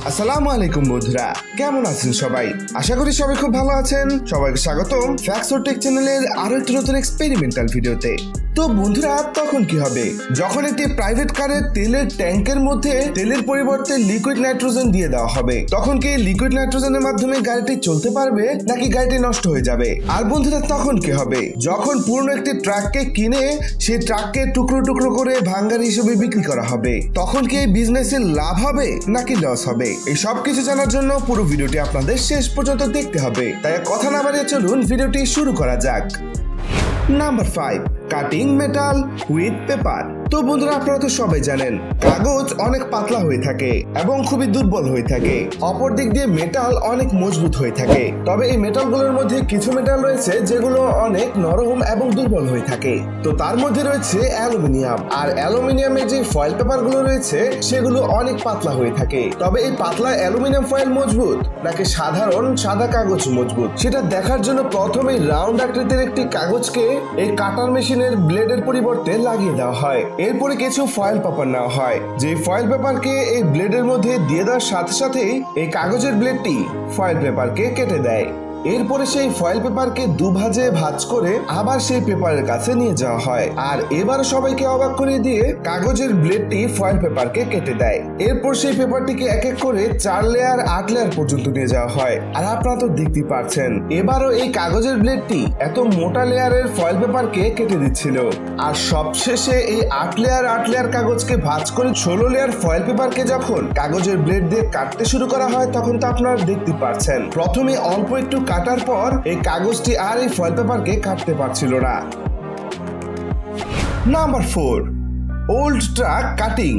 আসসালামু আলাইকুম বন্ধুরা, কেমন আছেন সবাই? আশা করি সবাই খুব ভালো আছেন। সবাইকে স্বাগতম ফ্যাক্টস অর টেক চ্যানেলের আরো একটি নতুন এক্সপেরিমেন্টাল ভিডিওতে। তো বন্ধুরা, তখন কি হবে যখন একটি প্রাইভেট কারের তেলের ট্যাঙ্কের মধ্যে তেলের পরিবর্তে লিকুইড নাইট্রোজেন দিয়ে দেওয়া হবে? তখন কি লিকুইড নাইট্রোজেনের মাধ্যমে গাড়িটি চলতে পারবে নাকি গাড়িটি নষ্ট হয়ে যাবে? আর বন্ধুরা, তখন কি হবে যখন পুরনো একটি ট্রাককে কিনে সেই ট্রাককে টুকরো টুকরো করে ভাঙ্গার হিসেবে বিক্রি করা হবে? তখন কি এই বিজনেসে লাভ হবে নাকি লস হবে? এই সব কিছু জানার জন্য পুরো ভিডিওটি আপনাদের শেষ পর্যন্ত দেখতে হবে। তাই কথা না বাড়িয়ে চলুন ভিডিওটি শুরু করা যাক। Number 5, cutting metal with paper. তো বন্ধুরা, আপনারা তো সবাই জানেন কাগজ অনেক পাতলা হয়ে থাকে এবং খুবই দুর্বল হয়ে থাকে। অপর দিক দিয়ে মেটাল অনেক মজবুত হয়ে থাকে। তবে এই মেটালগুলোর মধ্যে কিছু মেটাল রয়েছে যেগুলো অনেক নরম এবং দুর্বল হয়ে থাকে। তো তার মধ্যে রয়েছে অ্যালুমিনিয়াম। আর অ্যালুমিনিয়ামের যে ফয়েল পেপার গুলো রয়েছে সেগুলো অনেক পাতলা হয়ে থাকে। তবে এই পাতলা অ্যালুমিনিয়াম ফয়েল মজবুত নাকি সাধারণ সাদা কাগজ মজবুত, সেটা দেখার জন্য প্রথমে রাউন্ড আকৃতির একটি কাগজকে এই কাটার মেশিনের ব্লেডের পরিবর্তে লাগিয়ে দেওয়া হয়। এরপরে কিছু ফয়েল পেপার নেওয়া হয়, যে ফয়েল পেপারকে এই ব্লেডের মধ্যে দিয়ে দেওয়ার সাথে সাথেই এই কাগজের ব্লেডটি ফয়েল পেপারকে কেটে দেয়। এরপরে সেই ফয়েল পেপারকে দুভাজে ভাঁজ করে আবার সেই পেপারের কাছে নিয়ে যাওয়া হয়। আর এবার সবাইকে অবাক করে দিয়ে কাগজের ব্লেডটি ফয়েল পেপারকে কেটে দেয়। এরপর সেই পেপারটিকে এক এক করে 4 লেয়ার 8 লেয়ার পর্যন্ত নিয়ে যাওয়া হয়। আর আপনারা তো দেখতে পাচ্ছেন এবারও এই কাগজের ব্লেডটি এত মোটা লেয়ারের ফয়েল পেপারকে কেটে দিচ্ছিল। আর সবশেষে এই 8 লেয়ার কাগজকে ভাঁজ করে 16 লেয়ার ফয়েল পেপারকে যখন কাগজের ব্লেড দিয়ে কাটতে শুরু করা হয়, তখন তো আপনারা দেখতে পাচ্ছেন প্রথমে অল্প একটু কাটার পর এই কাগজটি আর এই ফয়েল পেপারকে কাটতে পারছিল না। Number 4, old truck cutting.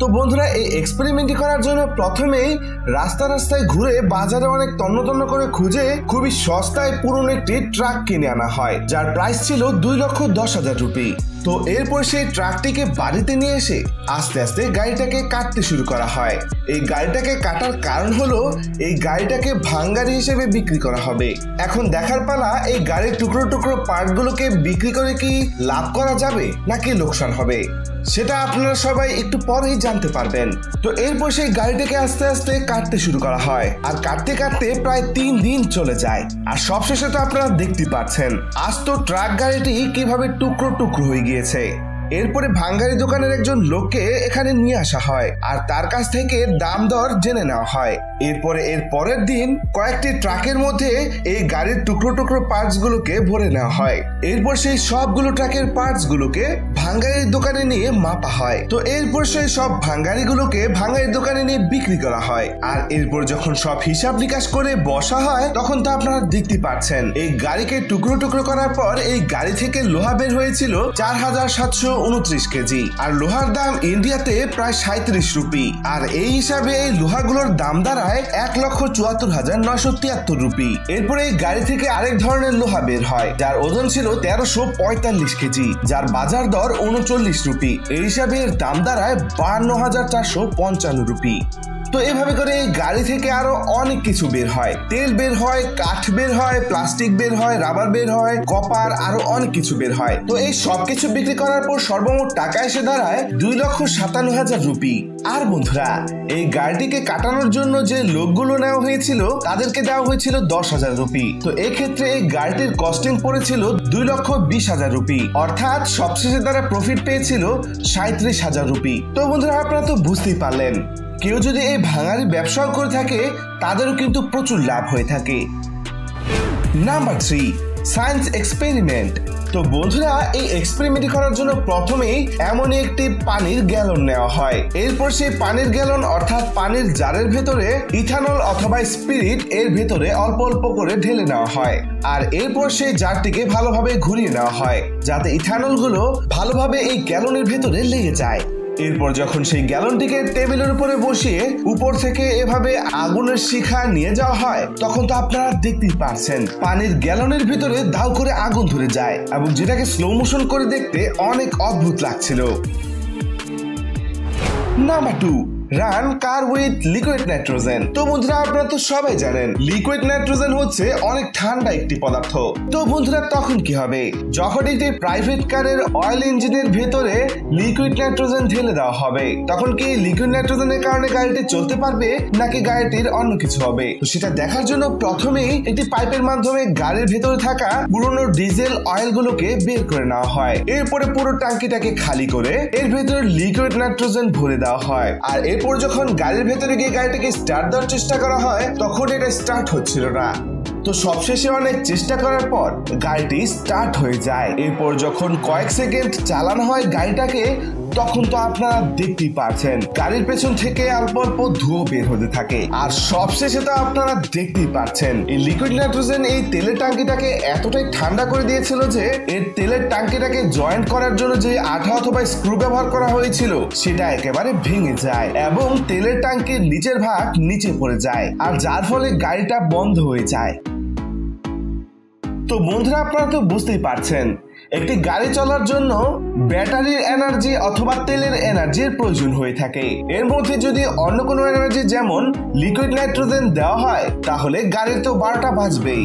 তো বন্ধুরা, এই এক্সপেরিমেন্টটি করার জন্য প্রথমেই রাস্তায় ঘুরে বাজারে অনেক তন্ন করে খুঁজে খুবই সস্তায় পুরনো একটি ট্রাক কিনে আনা হয়, যার প্রাইস ছিল 2,10,000 রুপি। তো এরপর সেই ট্রাকটিকে বাড়িতে নিয়ে এসে আস্তে আস্তে গাড়িটাকে কাটতে শুরু করা হয়। এই গাড়িটাকে কাটার কারণ হলো এই গাড়িটাকে ভাঙ্গারি হিসেবে বিক্রি করা হবে। এখন দেখার পালা, এই গাড়ির টুকরো টুকরো পার্টগুলোকে বিক্রি করে কি লাভ করা যাবে নাকি লোকসান হবে, সেটা আপনারা সবাই একটু পরেই জানতে পারবেন। তো এরপর সেই গাড়িটাকে আস্তে আস্তে কাটতে শুরু করা হয়। আর কাটতে কাটতে প্রায় 3 দিন চলে যায়। আর সবশেষে তো আপনারা দেখতে পাচ্ছেন আজ তো ট্রাক গাড়িটি কিভাবে টুকরো টুকরো হয়ে গিয়েছে। এরপরে ভাঙ্গারি দোকানের একজন লোককে এখানে নিয়ে আসা হয় আর তার কাছ থেকে দাম দর জেনে নেওয়া হয়। এরপরে এর পরের দিন কয়েকটি ট্রাকের মধ্যে এই গাড়ির টুকরো টুকরো পার্টস গুলোকে ভরে নেওয়া হয়। এরপর সেই সবগুলো ট্রাকের পার্টস গুলোকে ভাঙ্গারির দোকানে নিয়ে মাপা হয়। তো এরপর সেই সব ভাঙ্গারিগুলোকে ভাঙ্গারির দোকানে নিয়ে বিক্রি করা হয়। আর এরপর যখন সব হিসাব নিকাশ করে বসা হয়, তখন তো আপনারা দেখতে পাচ্ছেন এই গাড়িকে টুকরো টুকরো করার পর এই গাড়ি থেকে লোহা বের হয়েছিল 4,729 কেজি। আর লোহার দাম ইন্ডিয়াতে প্রায় 37 রুপি। আর এই হিসাবে এই লোহাগুলোর দাম দাঁড়ায় 1,74,973 রুপি। এরপরে এই গাড়ি থেকে আরেক ধরনের লোহা বের হয়, যার ওজন ছিল 1345 কেজি, যার বাজার দর 39 রুপি। এই হিসাবে এর দাম দাঁড়ায় 52,455 রুপি। তো এভাবে করে এই গাড়ি থেকে আরো অনেক কিছু বের হয়, তেল বের হয়, কাঠ বের হয়, প্লাস্টিক বের হয়, রাবার বের হয়, কপার, আরো অনেক কিছু বের হয়। তো এই সবকিছু বিক্রি করার পর সর্বমোট টাকা এসে দাঁড়ায় 2,57,000 রুপি। আর বন্ধুরা, এই গাড়িটিকে কাটানোর জন্য যে লোকগুলো নেওয়া হয়েছিল তাদেরকে দেওয়া হয়েছিল 10,000 রুপি। তো এক্ষেত্রে এই গাড়িটির কস্টিং পড়েছিল 2,20,000 রুপি, অর্থাৎ সবশেষে তারা প্রফিট পেয়েছিল 37,000 রুপি। তো বন্ধুরা, আপনারা তো বুঝতেই পারলেন কেউ যদি এই ভাঙারি ব্যবসাও করে থাকে তাদেরও কিন্তু প্রচুর লাভ হয়ে থাকে। Number 3, science experiment. তো বন্ধুরা, এই এক্সপেরিমেন্ট করার জন্য প্রথমেই এমনই একটি পানির গ্যালন নেওয়া হয়। এরপর সেই পানির গ্যালন অর্থাৎ পানির জারের ভেতরে ইথানল অথবা স্পিরিট এর ভেতরে অল্প অল্প করে ঢেলে নেওয়া হয়। আর এরপর সেই জারটিকে ভালোভাবে ঘুরিয়ে নেওয়া হয় যাতে ইথানল গুলো ভালোভাবে এই গ্যালনের ভেতরে লেগে যায়। এরপর যখন সেই গ্যালনটিকে টেবিলের উপরে বসিয়ে উপর থেকে এভাবে আগুনের শিখা নিয়ে যাওয়া হয়, তখন তো আপনারা দেখতেই পারছেন পানির গ্যালনের ভিতরে দাউ করে আগুন ধরে যায় এবং যেটাকে স্লো মোশন করে দেখতে অনেক অদ্ভুত লাগছিল। Number 2, run car with liquid nitrogen. তো বন্ধুরা আপনারা তো সবাই জানেন লিকুইড নাইট্রোজেন হচ্ছে অনেক ঠান্ডা একটি পদার্থ। তো বন্ধুরা তখন কি হবে যখন একটি প্রাইভেট কারের অয়েল ইঞ্জিনের ভেতরে লিকুইড নাইট্রোজেন ঢেলে দেওয়া হবে, তখন কি লিকুইড নাইট্রোজেনের কারণে গাড়িটি চলতে পারবে নাকি গাড়িটির অন্য কিছু হবে? তো সেটা দেখার জন্য প্রথমেই একটি পাইপের মাধ্যমে গাড়ির ভেতরে থাকা পুরনো ডিজেল অয়েল গুলোকে বের করে নেওয়া হয়। এরপরে পুরো ট্যাঙ্কিটাকে খালি করে এর ভেতরে লিকুইড নাইট্রোজেন ভরে দেওয়া হয়। আর এরপর যখন গাড়ির ভেতরে গিয়ে গাড়িটাকে স্টার্ট দেওয়ার চেষ্টা করা হয় তখন এটা স্টার্ট হচ্ছিল না। তো সবশেষে অনেক চেষ্টা করার পর গাড়িটি স্টার্ট হয়ে যায়। এরপর যখন কয়েক সেকেন্ড চালানো হয় গাড়িটাকে, তখন তো আপনারা দেখতেই পাচ্ছেন গাড়ির পেছন থেকে অল্প অল্প ধোঁয়া বের হতে থাকে। আর সবশেষে তো আপনারা দেখতেই পাচ্ছেন এই লিকুইড নাইট্রোজেন এই তেলের ট্যাঙ্কিটাকে এতটাই ঠান্ডা করে দিয়েছিল যে এর তেলের ট্যাঙ্কিটাকে জয়েন্ট করার জন্য যে আঠা অথবা স্ক্রু ব্যবহার করা হয়েছিল সেটা একেবারে ভেঙে যায় এবং তেলের ট্যাঙ্কির নিচের ভাগ নিচে পড়ে যায়, আর যার ফলে গাড়িটা বন্ধ হয়ে যায়। তো বন্ধুরা আপনারা তো বুঝতেই পারছেন একটি গাড়ি চলার জন্য ব্যাটারির এনার্জি অথবা তেলের এনার্জির প্রয়োজন হয়ে থাকে। এর মধ্যে যদি অন্য কোনো এনার্জি যেমন লিকুইড নাইট্রোজেন দেওয়া হয় তাহলে গাড়ির তো 12টা বাজবেই।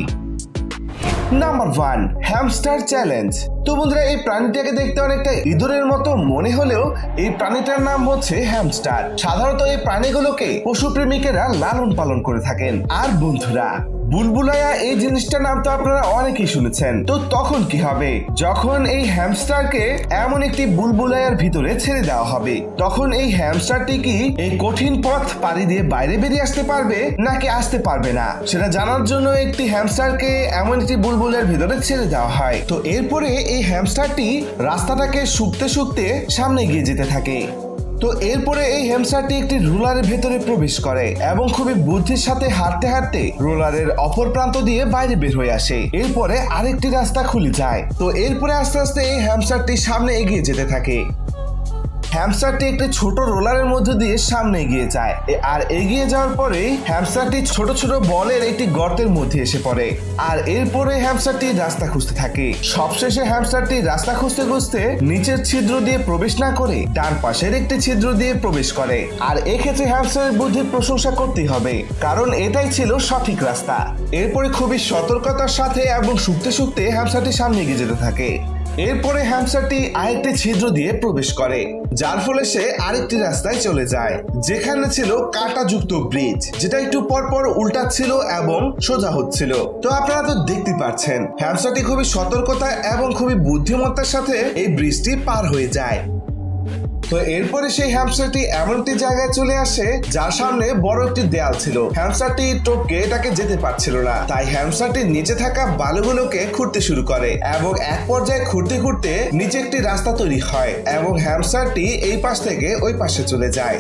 Number 1, hamster challenge. তো বন্ধুরা এই প্রাণীটাকে দেখতে অনেকটা ইঁদুরের মতো মনে হলেও এই প্রাণীটার নাম হচ্ছে হ্যামস্টার। সাধারণত এই প্রাণীগুলোকে পশুপ্রেমিকেরা লালন পালন করে থাকেন। আর বন্ধুরা বুলবুলাইয়া এই জিনিসটার নাম তো আপনারা অনেকেই শুনেছেন। তো তখন কি হবে যখন এই হ্যামস্টারকে এমন একটি বুলবুলাইয়ার ভিতরে ছেড়ে দেওয়া হবে, তখন এই হ্যামস্টারটি কি এই কঠিন পথ পাড়ি দিয়ে বাইরে বেরিয়ে আসতে পারবে নাকি আসতে পারবে না সেটা জানার জন্য একটি হ্যামস্টারকে এমন একটি বুলবুলাইয়ার ভিতরে ছেড়ে দেওয়া হয়। তো এরপরে এই হ্যামস্টারটি রাস্তাটাকে শুকতে শুকতে সামনে গিয়ে যেতে থাকে। তো এরপরে এই হ্যামস্টারটি একটি রোলারের ভেতরে প্রবেশ করে এবং খুবই বুদ্ধির সাথে হাঁটতে হাঁটতে রোলারের অপর প্রান্ত দিয়ে বাইরে বের হয়ে আসে। এরপরে আরেকটি রাস্তা খুলে যায়। তো এরপরে আস্তে আস্তে এই হ্যামস্টারটি সামনে এগিয়ে যেতে থাকে। হ্যামস্টারটি একটি ছোট রোলারের মধ্যে দিয়ে সামনে এগিয়ে যায়, আর এগিয়ে যাওয়ার পরে হ্যামস্টারটি ছোট ছোট বলের একটি গর্তের মধ্যে এসে পড়ে। আর এরপরে হ্যামস্টারটি রাস্তা খুঁজতে থাকে। সবশেষে হ্যামস্টারটি রাস্তা খুঁজতে খুঁজতে নিচের ছিদ্র দিয়ে প্রবেশ না করে ডান পাশের একটি ছিদ্র দিয়ে প্রবেশ করে। আর এক্ষেত্রে হ্যামস্টারের বুদ্ধির প্রশংসা করতেই হবে, কারণ এটাই ছিল সঠিক রাস্তা। এরপরে খুবই সতর্কতার সাথে এবং শুকতে শুকতে হ্যামস্টারটি সামনে এগিয়ে যেতে থাকে। এরপরে হ্যামস্টারটি আরেকটি ছিদ্র দিয়ে প্রবেশ করে, যার ফলে সে আরেকটি রাস্তায় চলে যায় যেখানে ছিল কাঁটাযুক্ত ব্রিজ, যেটা একটু পরপর উল্টাচ্ছিল এবং সোজা হচ্ছিল। তো আপনারা তো দেখতে পাচ্ছেন হ্যামস্টারটি খুবই সতর্কতা এবং খুবই বুদ্ধিমত্তার সাথে এই ব্রিজটি পার হয়ে যায়। তো এরপরে সেই হ্যামস্টারটি এমন একটি জায়গায় চলে আসে যার সামনে বড় একটি দেয়াল ছিল। হ্যামস্টারটি টপকে এটাকে যেতে পারছিল না, তাই হ্যামস্টারটি নিচে থাকা বালুগুলোকে খুঁড়তে শুরু করে এবং এক পর্যায়ে খুঁড়তে খুঁড়তে নিচে একটি রাস্তা তৈরি হয় এবং হ্যামস্টারটি এই পাশ থেকে ওই পাশে চলে যায়।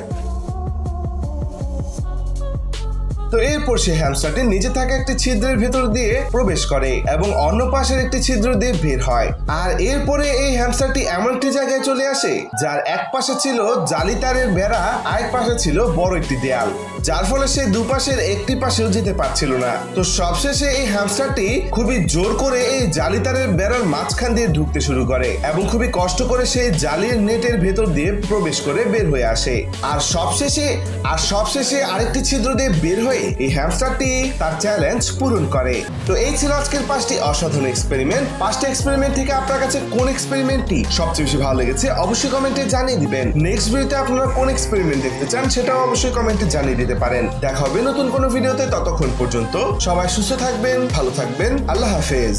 তো এরপর সে হ্যামস্টারটি নিচে থাকা একটি ছিদ্রের ভেতর দিয়ে প্রবেশ করে এবং অন্য পাশের একটি ছিদ্র দিয়ে বের হয়। আর এরপরে এই হ্যামস্টারটি এমন একটি জায়গায় চলে আসে যার এক পাশে ছিল জালি তারের বেড়া, আরেক পাশে ছিল বড় একটি দেয়াল, যার ফলে সে দুপাশের একটি পাশেও যেতে পারছিল না। তো সবশেষে এই হ্যামস্টারটি খুবই জোর করে এই জালি তারের বেড়ার মাঝখান দিয়ে ঢুকতে শুরু করে এবং খুবই কষ্ট করে সেই জালির নেটের ভেতর দিয়ে প্রবেশ করে বের হয়ে আসে। আর সবশেষে আরেকটি ছিদ্র দিয়ে বের হয়ে এই হ্যামস্টারটি তার চ্যালেঞ্জ পূরণ করে। তো এই ছিল আজকের 5টি অসাধারণ এক্সপেরিমেন্ট। 5টি এক্সপেরিমেন্ট থেকে আপনার কাছে কোন এক্সপেরিমেন্টটি সবচেয়ে বেশি ভালো লেগেছে অবশ্যই কমেন্টে জানিয়ে দিবেন। নেক্সট ভিডিওতে আপনারা কোন এক্সপেরিমেন্ট দেখতে চান সেটাও অবশ্যই কমেন্টে জানিয়ে দিতে পারেন। দেখা হবে নতুন কোনো ভিডিওতে, ততক্ষণ পর্যন্ত সবাই সুস্থ থাকবেন, ভালো থাকবেন, আল্লাহ হাফেজ।